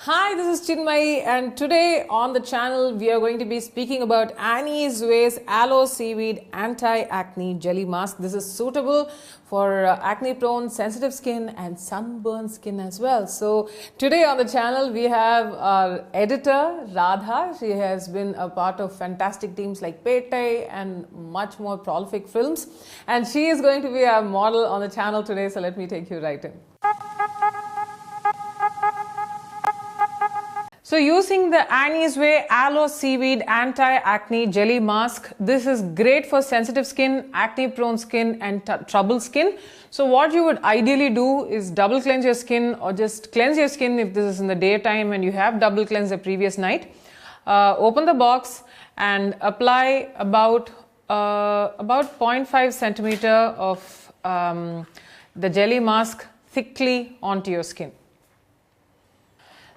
Hi, this is Chinmayi, and today on the channel we are going to be speaking about Annie's Way's Aloe Seaweed Anti-Acne Jelly Mask. This is suitable for acne-prone, sensitive skin and sunburned skin as well. So today on the channel we have our editor Radha. She has been a part of fantastic teams like Pete and much more prolific films, and she is going to be our model on the channel today. So let me take you right in. So using the Annie's Way Aloe Seaweed Anti-Acne Jelly Mask, this is great for sensitive skin, acne-prone skin and troubled skin. So what you would ideally do is double cleanse your skin, or just cleanse your skin if this is in the daytime and you have double cleansed the previous night. Open the box and apply about 0.5 centimeter of the jelly mask thickly onto your skin.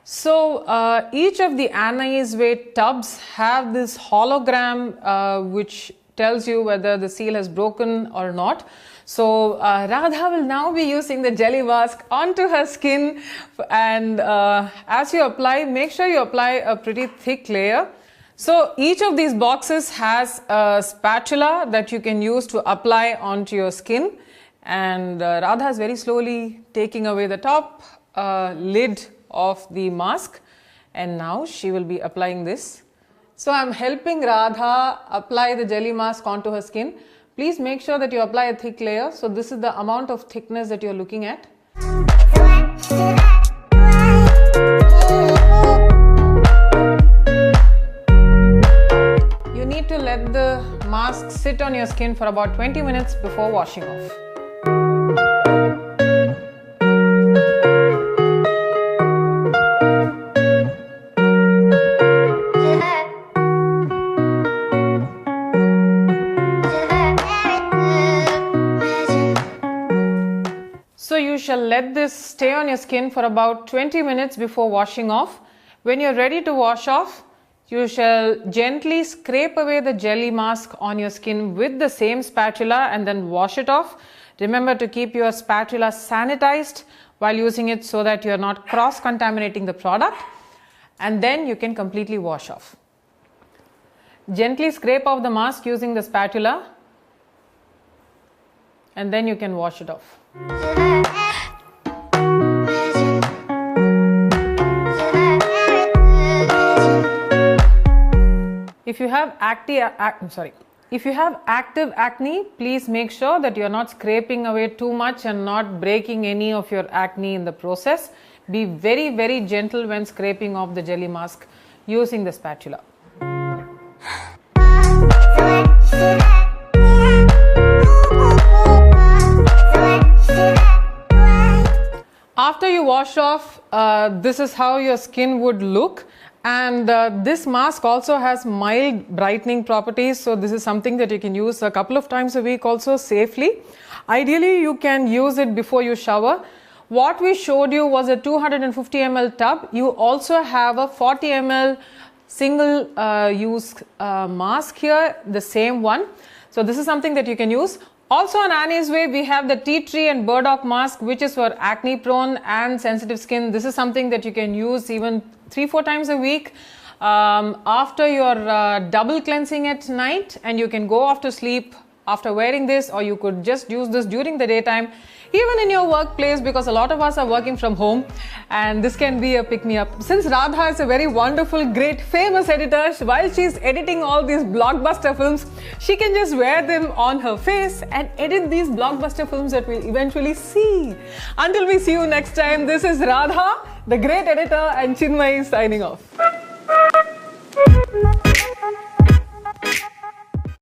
So each of the Annie's Way tubs have this hologram which tells you whether the seal has broken or not. So Radha will now be using the jelly mask onto her skin, and as you apply, make sure you apply a pretty thick layer. So each of these boxes has a spatula that you can use to apply onto your skin, and Radha is very slowly taking away the top lid of the mask, and now she will be applying this. So I'm helping Radha apply the jelly mask onto her skin. Please make sure that you apply a thick layer. So this is the amount of thickness that you're looking at. You need to let the mask sit on your skin for about 20 minutes before washing off. So you shall let this stay on your skin for about 20 minutes before washing off. When you're ready to wash off, you shall gently scrape away the jelly mask on your skin with the same spatula and then wash it off. Remember to keep your spatula sanitized while using it so that you're not cross-contaminating the product, and then you can completely wash off. Gently scrape off the mask using the spatula, and then you can wash it off. If you have active acne, please make sure that you're not scraping away too much and not breaking any of your acne in the process. Be very, very gentle when scraping off the jelly mask using the spatula. After you wash off, this is how your skin would look, and this mask also has mild brightening properties, so this is something that you can use a couple of times a week also safely. Ideally you can use it before you shower. What we showed you was a 250 ml tub. You also have a 40 ml single use mask here, the same one. So this is something that you can use. Also on Annie's Way, we have the tea tree and burdock mask, which is for acne prone and sensitive skin. This is something that you can use even 3-4 times a week after your double cleansing at night, and you can go off to sleep after wearing this, or you could just use this during the daytime, even in your workplace, because a lot of us are working from home, and this can be a pick-me-up. Since Radha is a very wonderful, great, famous editor, while she's editing all these blockbuster films, she can just wear them on her face and edit these blockbuster films that we'll eventually see. Until we see you next time, this is Radha, the great editor, and Chinmayi signing off.